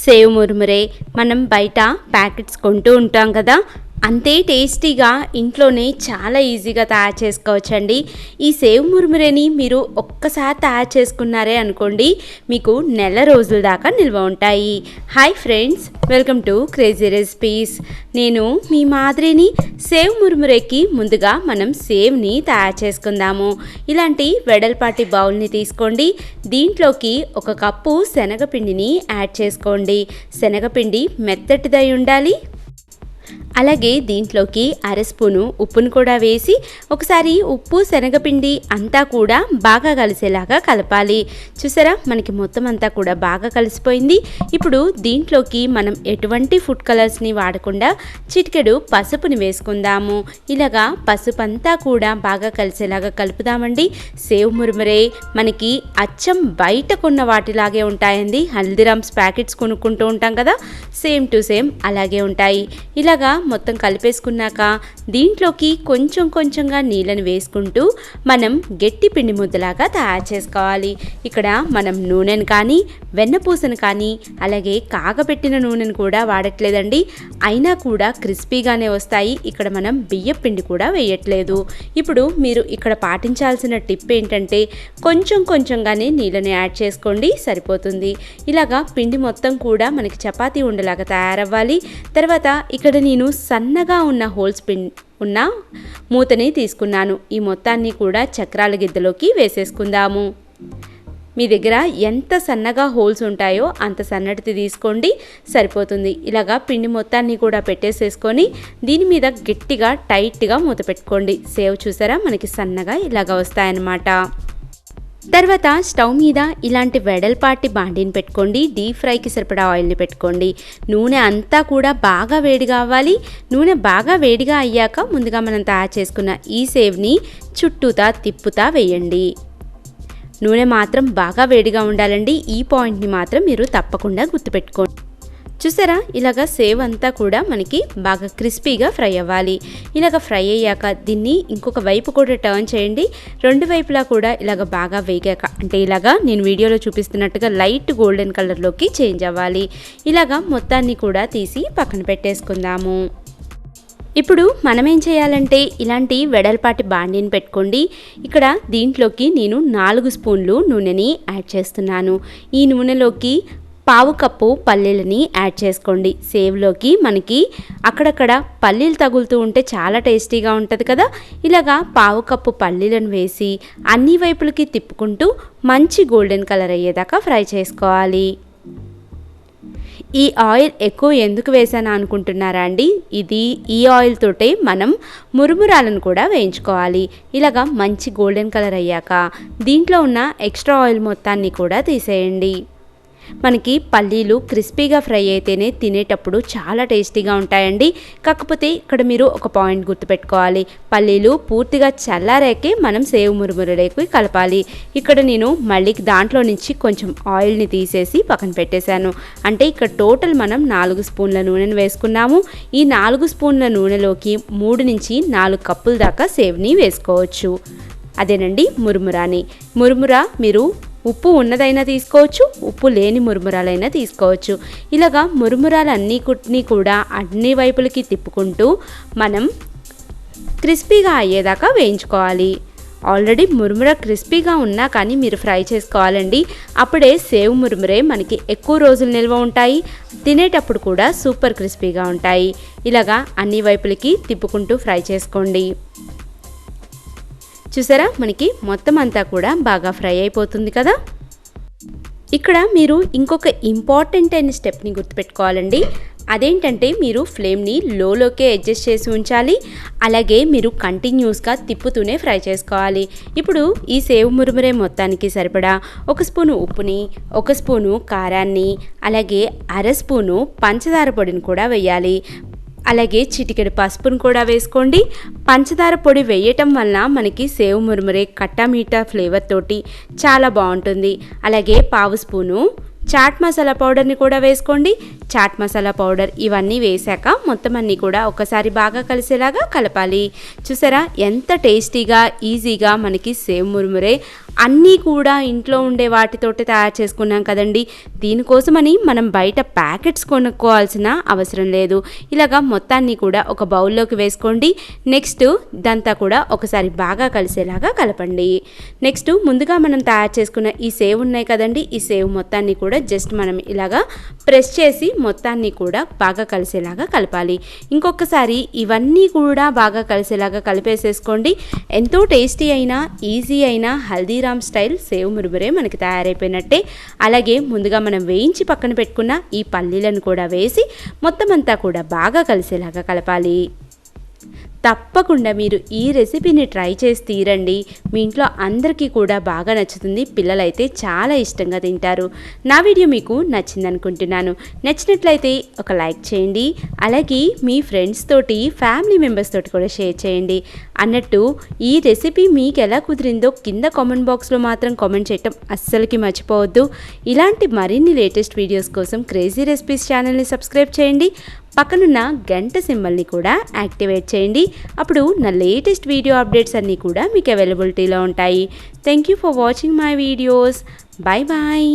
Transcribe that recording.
Save మురుమురే మనం బయట packets కొంటూ ఉంటాం కదా, అంతే టేస్టీగా ఇంట్లోనే చాలా ఈజీగా తయారు చేసుకోవచ్చండి. ఈ సేవ్ మురుమురేని మీరు ఒక్కసారి తయారు చేసుకున్నారే అనుకోండి, మీకు నెల రోజుల దాకా నిల్వ ఉంటాయి. Hi friends, welcome to crazy recipes. నేను మీ మాదిరిని. సేవ్ మురుమురేకి ముందుగా మనం సేవ్ని తయారు చేసుకుందాము. ఇలాంటి వెడల్పాటి బౌల్ని తీసుకోండి. దీంట్లోకి 1 కప్పు శనగపిండిని యాడ్ చేసుకోండి. శనగపిండి మెత్తటిదై ఉండాలి. అలాగే దీంట్లోకి 1/2 స్పూను ఉప్పును కూడా వేసి ఒకసారి ఉప్పు శనగపిండి అంతా కూడా బాగా కలిసేలాగా కలపాలి. చూసారా, మనకి మొత్తం అంతా కూడా బాగా కలిసిపోయింది. ఇప్పుడు దీంట్లోకి మనం ఎటువంటి ఫుడ్ కలర్స్ని వాడకుండా చిటికెడు పసుపుని వేసుకుందాము. ఇలాగా పసుపు అంతా కూడా బాగా కలిసేలాగా కలుపుదామండి. సేవ్ మురుమురే మనకి అచ్చం బయట కొన్న వాటిలాగే ఉంటాయండి. హల్దీరామ్స్ ప్యాకెట్స్ కొనుక్కుంటూ ఉంటాం కదా, సేమ్ టు సేమ్ అలాగే ఉంటాయి. ఇలాగా మొత్తం కలిపేసుకున్నాక దీంట్లోకి కొంచెంగా నీళ్ళని వేసుకుంటూ మనం గట్టి పిండి ముద్దలాగా తయారు చేసుకోవాలి. ఇక్కడ మనం నూనెను కానీ వెన్నపూసను కానీ అలాగే కాగబెట్టిన నూనెను కూడా వాడట్లేదండి. అయినా కూడా క్రిస్పీగానే వస్తాయి. ఇక్కడ మనం బియ్యం పిండి కూడా వేయట్లేదు. ఇప్పుడు మీరు ఇక్కడ పాటించాల్సిన టిప్ ఏంటంటే కొంచెంగానే నీళ్ళని యాడ్ చేసుకోండి, సరిపోతుంది. ఇలాగా పిండి మొత్తం కూడా మనకి చపాతీ ఉండలాగా తయారవ్వాలి. తర్వాత ఇక్కడ నేను సన్నగా ఉన్న హోల్స్ ఉన్న మూతని తీసుకున్నాను. ఈ మొత్తాన్ని కూడా చక్రాల గిద్దలోకి వేసేసుకుందాము. మీ దగ్గర ఎంత సన్నగా హోల్స్ ఉంటాయో అంత సన్నటిది తీసుకోండి, సరిపోతుంది. ఇలాగా పిండి మొత్తాన్ని కూడా పెట్టేసేసుకొని దీని మీద గట్టిగా టైట్గా మూత పెట్టుకోండి. సేవ్ చూసారా, మనకి సన్నగా ఇలాగా వస్తాయన్నమాట. తర్వాత స్టవ్ మీద ఇలాంటి వెడల్పాటి బాండీని పెట్టుకోండి. డీప్ ఫ్రైకి సరిపడా ఆయిల్ని పెట్టుకోండి. నూనె అంతా కూడా బాగా వేడిగా అవ్వాలి. నూనె బాగా వేడిగా అయ్యాక ముందుగా మనం తయారు చేసుకున్న ఈ సేవ్ని చుట్టూతా తిప్పుతా వేయండి. నూనె మాత్రం బాగా వేడిగా ఉండాలండి. ఈ పాయింట్ని మాత్రం మీరు తప్పకుండా గుర్తుపెట్టుకోండి. చూసారా, ఇలాగ సేవ్ అంతా కూడా మనకి బాగా క్రిస్పీగా ఫ్రై అవ్వాలి. ఇలాగ ఫ్రై అయ్యాక దీన్ని ఇంకొక వైపు కూడా టర్న్ చేయండి. 2 వైపులా కూడా ఇలాగ బాగా వేగాక, అంటే ఇలాగా నేను వీడియోలో చూపిస్తున్నట్టుగా లైట్ గోల్డెన్ కలర్లోకి చేంజ్ అవ్వాలి. ఇలాగా మొత్తాన్ని కూడా తీసి పక్కన పెట్టేసుకుందాము. ఇప్పుడు మనం ఏం చేయాలంటే ఇలాంటి వెడల్పాటి బాండీని పెట్టుకోండి. ఇక్కడ దీంట్లోకి నేను 4 స్పూన్లు నూనెని యాడ్ చేస్తున్నాను. ఈ నూనెలోకి 1/2 కప్పు పల్లీలని యాడ్ చేసుకోండి. సేవ్లోకి మనకి అక్కడక్కడ పల్లీలు తగులుతూ ఉంటే చాలా టేస్టీగా ఉంటుంది కదా. ఇలాగా 1/2 కప్పు పల్లీలను వేసి అన్ని వైపులకి తిప్పుకుంటూ మంచి గోల్డెన్ కలర్ అయ్యేదాకా ఫ్రై చేసుకోవాలి. ఈ ఆయిల్ ఎక్కువ ఎందుకు వేసాను అనుకుంటున్నారా అండి? ఈ ఆయిల్ తోటే మనం మురుమురాలను కూడా వేయించుకోవాలి. ఇలాగా మంచి గోల్డెన్ కలర్ అయ్యాక దీంట్లో ఉన్న ఎక్స్ట్రా ఆయిల్ మొత్తాన్ని కూడా తీసేయండి. మనకి పల్లీలు క్రిస్పీగా ఫ్రై అయితేనే తినేటప్పుడు చాలా టేస్టీగా ఉంటాయండి. కాకపోతే ఇక్కడ మీరు ఒక పాయింట్ గుర్తుపెట్టుకోవాలి. పల్లీలు పూర్తిగా చల్లారాకే మనం సేవ్ మురుమురలోకి కలపాలి. ఇక్కడ నేను మళ్ళీ దాంట్లో నుంచి కొంచెం ఆయిల్ని తీసేసి పక్కన పెట్టేశాను. అంటే ఇక్కడ టోటల్ మనం 4 స్పూన్ల నూనెను వేసుకున్నాము. ఈ 4 స్పూన్ల నూనెలోకి 3 నుంచి 4 కప్పుల దాకా సేవ్ని వేసుకోవచ్చు. అదేనండి మురుమురాని. మురుమురా మీరు ఉప్పు ఉన్నదైనా తీసుకోవచ్చు, ఉప్పు లేని మురుమురాలైనా తీసుకోవచ్చు. ఇలాగా మురుమురాలన్నీ కూడా అన్ని వైపులకి తిప్పుకుంటూ మనం క్రిస్పీగా అయ్యేదాకా వేయించుకోవాలి. ఆల్రెడీ మురుముర క్రిస్పీగా ఉన్నా కానీ మీరు ఫ్రై చేసుకోవాలండి. అప్పుడే సేవ్ మురుమురే మనకి ఎక్కువ రోజులు నిల్వ ఉంటాయి. తినేటప్పుడు కూడా సూపర్ క్రిస్పీగా ఉంటాయి. ఇలాగా అన్ని వైపులకి తిప్పుకుంటూ ఫ్రై చేసుకోండి. చూసారా, మనకి మొత్తం అంతా కూడా బాగా ఫ్రై అయిపోతుంది కదా. ఇక్కడ మీరు ఇంకొక ఇంపార్టెంట్ అయిన స్టెప్ని గుర్తుపెట్టుకోవాలండి. అదేంటంటే మీరు ఫ్లేమ్ని లోలోకే అడ్జస్ట్ చేసి ఉంచాలి. అలాగే మీరు కంటిన్యూస్గా తిప్పుతూనే ఫ్రై చేసుకోవాలి. ఇప్పుడు ఈ సేవ్ మురుమురే మొత్తానికి సరిపడా 1 స్పూను ఉప్పుని, 1 స్పూను కారాన్ని, అలాగే 1/2 స్పూను పంచదార పొడిని కూడా వేయాలి. అలాగే చిటికెడు పసుపును కూడా వేసుకోండి. పంచదార పొడి వేయటం వల్ల మనకి సేవ్ మురుమురే కట్టా మీఠా ఫ్లేవర్ తోటి చాలా బాగుంటుంది. అలాగే 1/2 స్పూను చాట్ మసాలా పౌడర్ని కూడా వేసుకోండి. చాట్ మసాలా పౌడర్ ఇవన్నీ వేశాక మొత్తం అన్నీ కూడా ఒకసారి బాగా కలిసేలాగా కలపాలి. చూసారా ఎంత టేస్టీగా ఈజీగా మనకి సేవ్ మురుమురే అన్నీ కూడా ఇంట్లో ఉండే వాటితోటి తయారు చేసుకున్నాం కదండి. దీనికోసమని మనం బయట ప్యాకెట్స్ కొనుక్కోవాల్సిన అవసరం లేదు. ఇలాగా మొత్తాన్ని కూడా ఒక బౌల్లోకి వేసుకోండి. నెక్స్ట్ ఇదంతా కూడా ఒకసారి బాగా కలిసేలాగా కలపండి. నెక్స్ట్ ముందుగా మనం తయారు చేసుకున్న ఈ సేవ్ ఉన్నాయి కదండి, ఈ సేవ్ మొత్తాన్ని కూడా జస్ట్ మనం ఇలాగా ప్రెస్ చేసి మొత్తాన్ని కూడా బాగా కలిసేలాగా కలపాలి. ఇంకొకసారి ఇవన్నీ కూడా బాగా కలిసేలాగా కలిపేసేసుకోండి. ఎంతో టేస్టీ అయినా ఈజీ అయినా హల్దీరామ్ స్టైల్ సేవ్ మురుమురే మనకి తయారైపోయినట్టే. అలాగే ముందుగా మనం వేయించి పక్కన పెట్టుకున్న ఈ పల్లీలను కూడా వేసి మొత్తం అంతా కూడా బాగా కలిసేలాగా కలపాలి. తప్పకుండా మీరు ఈ రెసిపీని ట్రై చేసి తీరండి. మీ ఇంట్లో అందరికీ కూడా బాగా నచ్చుతుంది. పిల్లలైతే చాలా ఇష్టంగా తింటారు. నా వీడియో మీకు నచ్చింది అనుకుంటున్నాను. నచ్చినట్లయితే ఒక లైక్ చేయండి. అలాగే మీ ఫ్రెండ్స్ తోటి ఫ్యామిలీ మెంబర్స్ తోటి కూడా షేర్ చేయండి. అన్నట్టు ఈ రెసిపీ మీకు ఎలా కుదిరిందో కింద కామెంట్ బాక్స్లో మాత్రం కామెంట్ చేయటం అస్సలకి మర్చిపోవద్దు. ఇలాంటి మరిన్ని లేటెస్ట్ వీడియోస్ కోసం క్రేజీ రెసిపీస్ ఛానల్ని సబ్స్క్రైబ్ చేయండి. పక్కనున్న గంట సింబల్ని కూడా యాక్టివేట్ చేయండి. అప్పుడు నా లేటెస్ట్ వీడియో అప్డేట్స్ అన్నీ కూడా మీకు అవైలబిలిటీలో ఉంటాయి. Thank you for watching my videos. Bye bye.